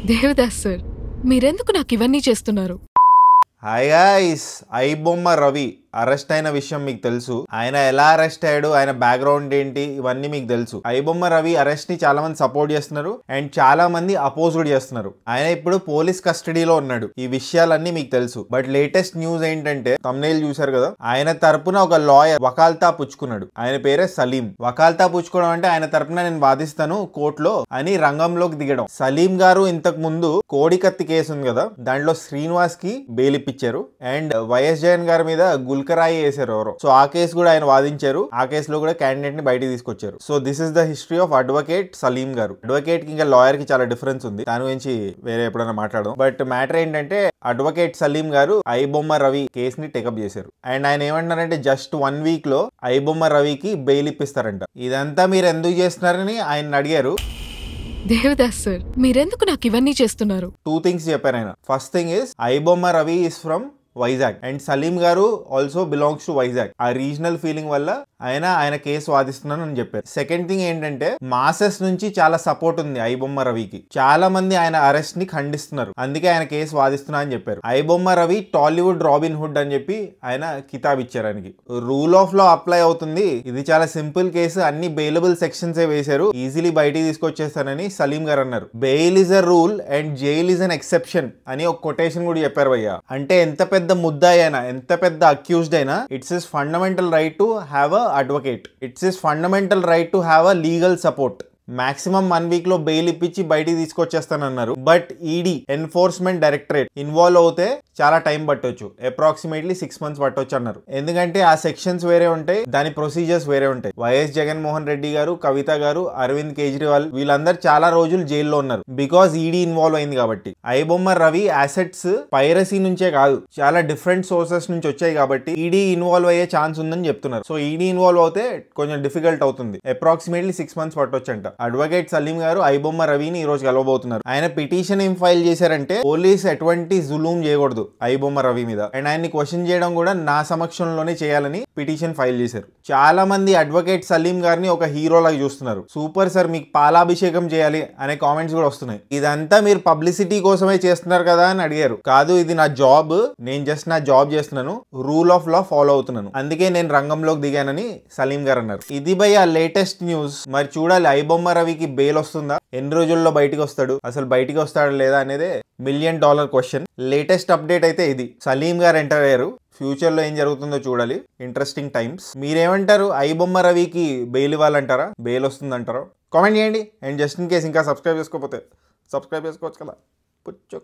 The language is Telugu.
దేవదాస్ సార్, మీరెందుకు నాకు ఇవన్నీ చేస్తున్నారు? Hi guys, iBomma Ravi arrest అయిన విషయం మీకు తెలుసు. ఆయన ఎలా అరెస్ట్ అయ్యాడు, ఆయన బ్యాక్గ్రౌండ్ ఏంటి, ఇవన్నీ మీకు తెలుసు. ఐబొమ్మ రవి అరెస్ట్ ని చాలా మంది సపోర్ట్ చేస్తున్నారు అండ్ చాలా మంది అపోజ్ కూడా చేస్తున్నారు. ఆయన ఇప్పుడు పోలీస్ కస్టడీలో ఉన్నాడు. ఈ విషయాలన్నీ మీకు తెలుసు. బట్ లేటెస్ట్ న్యూస్ ఏంటంటే, తమ్నైల్ చూశారు కదా, ఆయన తరపున ఒక లాయర్ వకాల్తా పుచ్చుకున్నాడు. ఆయన పేరే సలీం. వకాల్తా పుచ్చుకోవడం అంటే ఆయన తరపున నేను వాదిస్తాను కోర్టులో అని రంగంలోకి దిగడం. సలీం గారు ఇంతకు ముందు కోడికత్తి కేసు ఉంది కదా, దాంట్లో శ్రీనివాస్ కి బెయిల్ ఇప్పించారు అండ్ వైఎస్ జగన్ గారి మీద గుల్కరాయి వేసారు ఎవరో. సో ఆ కేసు కూడా ఆయన వాదించారు. ఆ కేసులో కూడా క్యాండిడేట్ ని బయటికి తీసుకొచ్చారు. So this is the history of advocate Saleem garu. Advocate కి ఇంకా లాయర్ కి చాలా డిఫరెన్స్ ఉంది. దాని గురించి వేరే ఎప్పుడైనా మాట్లాడదాం. బట్ మ్యాటర్ ఏంటంటే, అడ్వకేట్ సలీం గారు ఐబొమ్మ రవి కేసుని టేకప్ చేశారు అండ్ ఆయన ఏమంటారంటే, జస్ట్ 1 వీక్ లో ఐబొమ్మ రవికి బెయిల్ ఇప్పిస్తారంట. ఇదంతా మీరు ఎందుకు చేస్తున్నారని ఆయన అడిగారు. దేవదాస్ సార్, మీరెందుకు నాకు ఇవన్నీ చేస్తున్నారు? 2 థింగ్స్ చెప్పారు ఆయన. First thing is, iBomma Ravi is from Vizag and Saleem garu also belongs to Vizag. ఆ రీజనల్ ఫీలింగ్ వల్ల ఆయన కేసు వాదిస్తున్నాను అని చెప్పారు. సెకండ్ థింగ్ ఏంటంటే, మాసెస్ నుంచి చాలా సపోర్ట్ ఉంది ఐబొమ్మ రవికి. చాలా మంది ఆయన అరెస్ట్ ని ఖండిస్తున్నారు, అందుకే ఆయన కేసు వాదిస్తున్నా అని చెప్పారు. ఐబొమ్మ రవి టాలీవుడ్ రాబిన్ హుడ్ అని చెప్పి ఆయన కితాబ్ ఇచ్చారు ఆయనకి. రూల్ ఆఫ్ లా అప్లై అవుతుంది, ఇది చాలా సింపుల్ కేసు, అన్ని బెయిలబుల్ సెక్షన్స్ వేశారు, ఈజీలీ బయటికి తీసుకొచ్చేస్తానని సలీం గారు అన్నారు. Bail is a rule and jail is an exception అని ఒక కొటేషన్ కూడా చెప్పారు భయ్య. అంటే ఎంత పెద్ద ముద్దాయి అయినా, ఎంత పెద్ద అక్యూజ్డ్ అయినా, it's is fundamental right to have a advocate. It's is fundamental right to have a legal support. Maximum 1 week లో బెయిల్ ఇప్పించి బయటికి తీసుకొచ్చేస్తానన్నారు. But ED enforcement directorate involve అవుతే చాలా టైం పట్టొచ్చు, అప్రాక్సిమేట్లీ 6 months పట్టొచ్చు అన్నారు. ఎందుకంటే ఆ సెక్షన్స్ వేరే ఉంటాయి, దాని ప్రొసీజర్స్ వేరే ఉంటాయి. వైఎస్ జగన్మోహన్ రెడ్డి గారు, కవిత గారు, అరవింద్ కేజ్రీవాల్ వీళ్ళందరూ చాలా రోజులు జైల్లో ఉన్నారు బికాస్ ఈడీ ఇన్వాల్వ్ అయింది కాబట్టి. ఐబొమ్మ రవి అసెట్స్ పైరసీ నుంచే కాదు, చాలా డిఫరెంట్ సోర్సెస్ నుంచి వచ్చాయి కాబట్టి ఈడీ ఇన్వాల్వ్ అయ్యే ఛాన్స్ ఉందని చెప్తున్నారు. సో ఈడీ ఇన్వాల్వ్ అవుతే కొంచెం డిఫికల్ట్ అవుతుంది. అప్రాక్సిమేట్లీ 6 months పట్టొచ్చు అంట. అడ్వకేట్ సలీం గారు ఐబొమ్మ రవిని ఈ రోజు కలవబోతున్నారు. ఆయన పిటిషన్ ఏం ఫైల్ చేశారంటే, పోలీస్ ఎటువంటి జులూం చేయకూడదు ఐబొమ్మ రవి మీద అండ్ ఆయన్ని క్వశ్చన్ చేయడం కూడా నా సమక్షంలోనే చేయాలని పిటిషన్ ఫైల్ చేశారు. చాలా మంది అడ్వకేట్ సలీం గారిని ఒక హీరో లాగా చూస్తున్నారు. సూపర్ సార్, మీకు పాలాభిషేకం చేయాలి అనే కామెంట్స్ కూడా వస్తున్నాయి. ఇదంతా మీరు పబ్లిసిటీ కోసమే చేస్తున్నారు కదా అని అడిగారు. కాదు, ఇది నా జాబ్, నేను జస్ట్ నా జాబ్ చేస్తున్నాను, రూల్ ఆఫ్ లా ఫాలో అవుతున్నాను, అందుకే నేను రంగంలోకి దిగానని సలీం గారు అన్నారు. ఇది భయ్య లేటెస్ట్ న్యూస్. మరి చూడాలి ఐబొమ్మ రవికి బెయిల్ వస్తుందా, ఎన్ని రోజుల్లో బయటికి వస్తాడు, అసలు బయటికి వస్తాడా లేదా అనేదే $1 million క్వశ్చన్. లేటెస్ట్ అప్డేట్ అయితే ఇది. సలీం గారు ఎంటర్ అయ్యారు. ఫ్యూచర్ లో ఏం జరుగుతుందో చూడాలి. Interesting times. మీరేమంటారు? ఐబొమ్మ రవికి బెయిల్ ఇవ్వాలంటారా, బెయిల్ వస్తుందంటారా? కామెంట్ చేయండి. అండ్ జస్ట్ ఇన్ కేస్ ఇంకా సబ్స్క్రైబ్ చేసుకోకపోతే సబ్స్క్రైబ్ చేసుకోవచ్చు కదా. పుచ్చు.